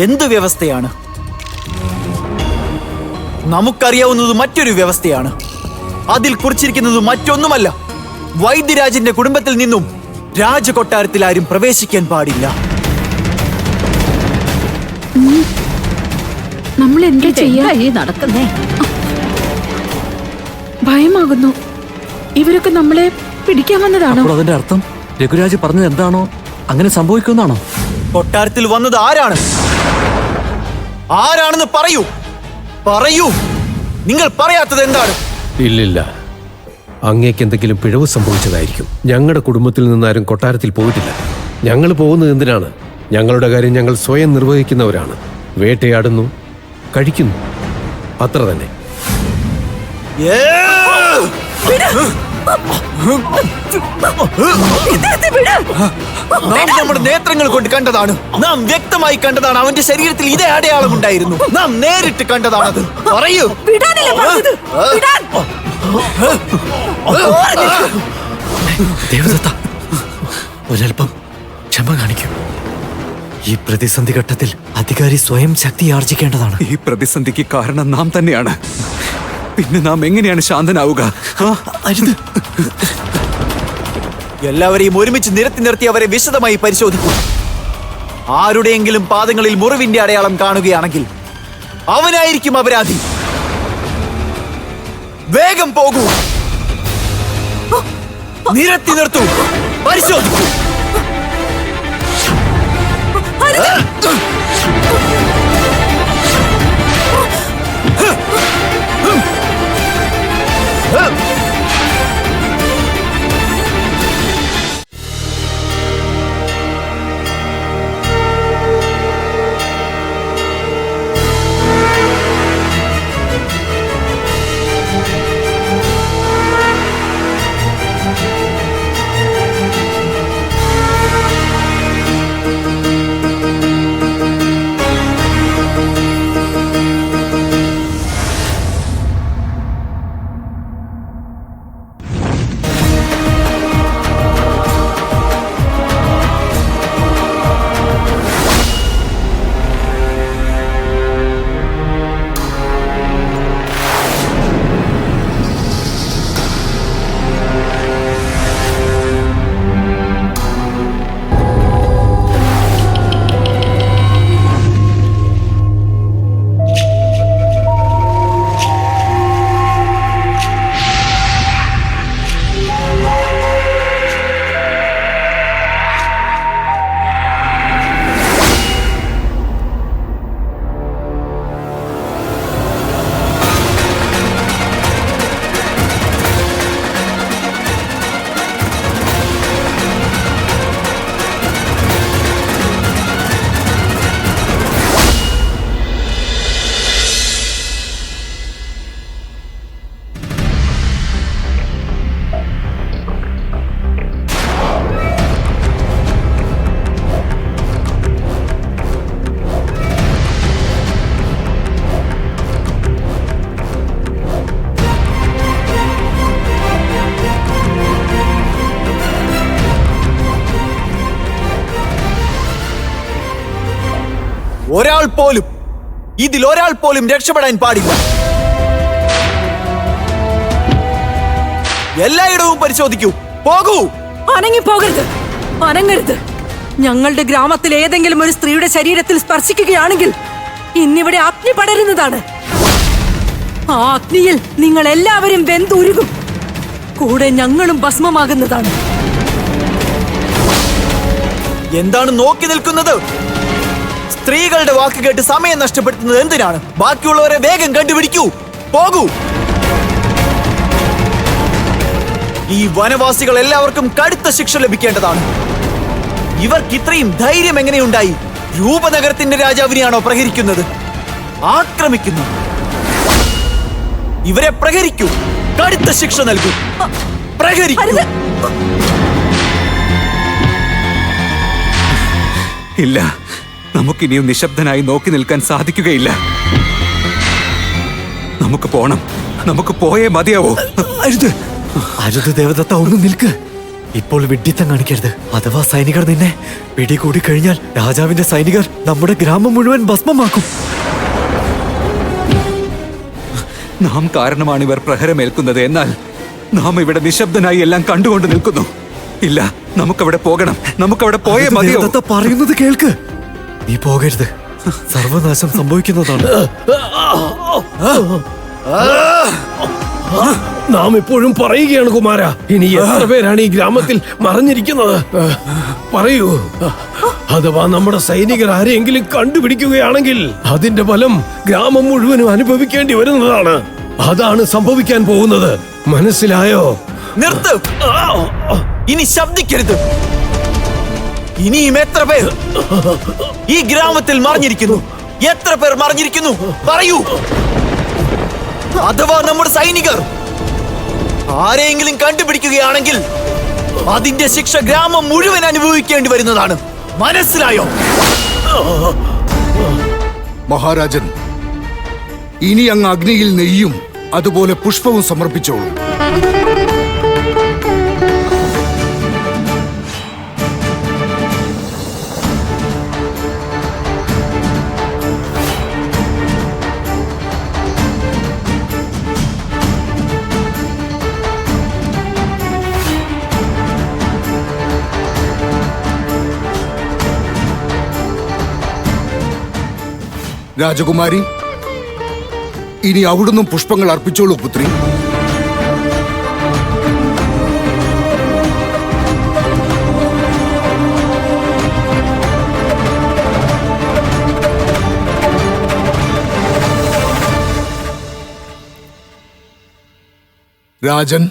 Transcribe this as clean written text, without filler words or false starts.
എന്ത് വ്യവസ്ഥയാണ്? നമുക്കറിയാവുന്നത് മറ്റൊരു വ്യവസ്ഥയാണ്. അതിൽ കുറിച്ചിരിക്കുന്നത് മറ്റൊന്നുമല്ല. വൈദ്യരാജന്റെ കുടുംബത്തിൽ നിന്നും രാജകൊട്ടാരത്തിൽ ആരും പ്രവേശിക്കാൻ പാടില്ല. നമ്മൾ എന്താ ചെയ്യാ? നടക്കുന്നേ, ഭയമാകുന്നു. ഇവരൊക്കെ നമ്മളെ പിടിക്കാൻ വന്നതാണോ? അതിന്റെ അർത്ഥം രഘുരാജ് പറഞ്ഞത് എന്താണോ അങ്ങനെ സംഭവിക്കുന്നാണോ? കൊട്ടാരത്തിൽ വന്നത് ആരാണ്? ആരാണെന്ന് പറയൂ, പറയൂ. നിങ്ങൾ പറയാത്തത് എന്താണ്? ഇല്ലില്ല, അങ്ങേക്ക് എന്തെങ്കിലും പിഴവ് സംഭവിച്ചതായിരിക്കും. ഞങ്ങളുടെ കുടുംബത്തിൽ നിന്നാരും കൊട്ടാരത്തിൽ പോയിട്ടില്ല. ഞങ്ങൾ പോകുന്നത് എന്തിനാണ്? ഞങ്ങളുടെ കാര്യം ഞങ്ങൾ സ്വയം നിർവഹിക്കുന്നവരാണ്. വേട്ടയാടുന്നു, കഴിക്കുന്നു, അത്ര തന്നെ. നാം നമ്മുടെ നേത്രങ്ങൾ കൊണ്ട് കണ്ടതാണ്. നാം വ്യക്തമായി കണ്ടതാണ്. അവന്റെ ശരീരത്തിൽ ഇതേ അടയാളം ഉണ്ടായിരുന്നു. നാം നേരിട്ട് കണ്ടതാണത്. പറയൂ. ദേവദത്ത, ഒരൽപ്പം ക്ഷമ കാണിക്കൂ. ഈ പ്രതിസന്ധി ഘട്ടത്തിൽ അധികാരി സ്വയം ശക്തി ആർജിക്കേണ്ടതാണ്. ഈ പ്രതിസന്ധിക്ക് കാരണം നാം തന്നെയാണ്. പിന്നെ നാം എങ്ങനെയാണ് ശാന്തനാവുക? അരുത്. എല്ലാവരെയും ഒരുമിച്ച് നിർത്തി അവരെ വിശദമായി പരിശോധിക്കും. ആരുടെയെങ്കിലും പാദങ്ങളിൽ മുറിവിന്റെ അടയാളം കാണുകയാണെങ്കിൽ അവനായിരിക്കും അപരാധി. വേഗം പോകൂ, നിർത്തൂ, പരിശോധിക്കൂ. ഒരാൾ പോലും രക്ഷപ്പെടാൻ പാടില്ല. എല്ലായിടവും പരിശോധിക്കൂ. പോകൂ. അനങ്ങിപ്പോകരുത്, അനങ്ങരുത്. ഞങ്ങളുടെ ഗ്രാമത്തിൽ ഏതെങ്കിലും ഒരു സ്ത്രീയുടെ ശരീരത്തിൽ സ്പർശിക്കുകയാണെങ്കിൽ ഇന്നിവിടെ അഗ്നി പടരുന്നതാണ്. ആ അഗ്നിയിൽ നിങ്ങൾ എല്ലാവരും വെന്തുരുകും. കൂടെ ഞങ്ങളും ഭസ്മമാകുന്നതാണ്. എന്താണ് നോക്കി നിൽക്കുന്നത്? സ്ത്രീകളുടെ വാക്ക് കേട്ട് സമയം നഷ്ടപ്പെടുത്തുന്നത് എന്തിനാണ്? ബാക്കിയുള്ളവരെ വേഗം കണ്ടുപിടിക്കൂ. പോകൂ. ഈ വനവാസികൾ എല്ലാവർക്കും കടുത്ത ശിക്ഷ ലഭിക്കേണ്ടതാണ്. ഇവർക്ക് ഇത്രയും ധൈര്യം എങ്ങനെയുണ്ടായി? രൂപനഗരത്തിന്റെ രാജാവിനെയാണോ പ്രഹരിക്കുന്നത്? ആക്രമിക്കുന്നു. ഇവരെ പ്രഹരിക്കൂ. കടുത്ത ശിക്ഷ നൽകൂ. പ്രഹരിക്കൂ. ഇല്ല, നമുക്കിനിയും നിശബ്ദനായി നോക്കി നിൽക്കാൻ സാധിക്കുകയില്ല. നമുക്ക് പോണം. നമുക്ക് പോയേ മതിയാവോ? അരുത്, അരുത് ദേവദത്ത, ഒന്ന് നിൽക്ക്. ഇപ്പോൾ വിഡ്ഢിത്തം കാണിക്കരുത്. അഥവാ സൈനികർ നിന്നെ പിടികൂടി കഴിഞ്ഞാൽ രാജാവിന്റെ സൈനികർ നമ്മുടെ ഗ്രാമം മുഴുവൻ ഭസ്മമാക്കും. നാം കാരണമാണ് ഇവർ പ്രഹരമേൽക്കുന്നത്. എന്നാൽ നാം ഇവിടെ നിശബ്ദനായി എല്ലാം കണ്ടുകൊണ്ട് നിൽക്കുന്നു. ഇല്ല, നമുക്കവിടെ പോകണം. നമുക്കവിടെ പോയേ മതിയോ? ദേവദത്ത പറയുന്നത് കേൾക്ക്. നീ പോകരുത്. സർവനാശം സംഭവിക്കുന്നതാണ്. നാം ഇപ്പോഴും പറയുകയാണ് കുമാര. ഇനി എത്ര പേരാണ് ഈ ഗ്രാമത്തിൽ മറഞ്ഞിരിക്കുന്നത്? പറയൂ. അഥവാ നമ്മുടെ സൈനികർ ആരെയെങ്കിലും കണ്ടുപിടിക്കുകയാണെങ്കിൽ അതിന്റെ ഫലം ഗ്രാമം മുഴുവനും അനുഭവിക്കേണ്ടി വരുന്നതാണ്. അതാണ് സംഭവിക്കാൻ പോകുന്നത്. മനസ്സിലായോ? നിർത്ത്. ഇനി ശബ്ദിക്കരുത്. ഇനിയും എത്ര പേർ ഈ ഗ്രാമത്തിൽ മറിഞ്ഞിരിക്കുന്നു? എത്ര പേർ മറിഞ്ഞിരിക്കുന്നു? പറയൂ. അഥവാ നമ്മുടെ സൈനികർ ആരെയെങ്കിലും കണ്ടുപിടിക്കുകയാണെങ്കിൽ അതിന്റെ ശിക്ഷ ഗ്രാമം മുഴുവൻ അനുഭവിക്കേണ്ടി വരുന്നതാണ്. മനസ്സിലായോ? മഹാരാജൻ, ഇനി അങ്ങ് അഗ്നിയിൽ നെയ്യും അതുപോലെ പുഷ്പവും സമർപ്പിച്ചോളൂ. രാജകുമാരി, ഇനി അവിടുന്ന് പുഷ്പങ്ങൾ അർപ്പിച്ചോളൂ പുത്രി. രാജൻ,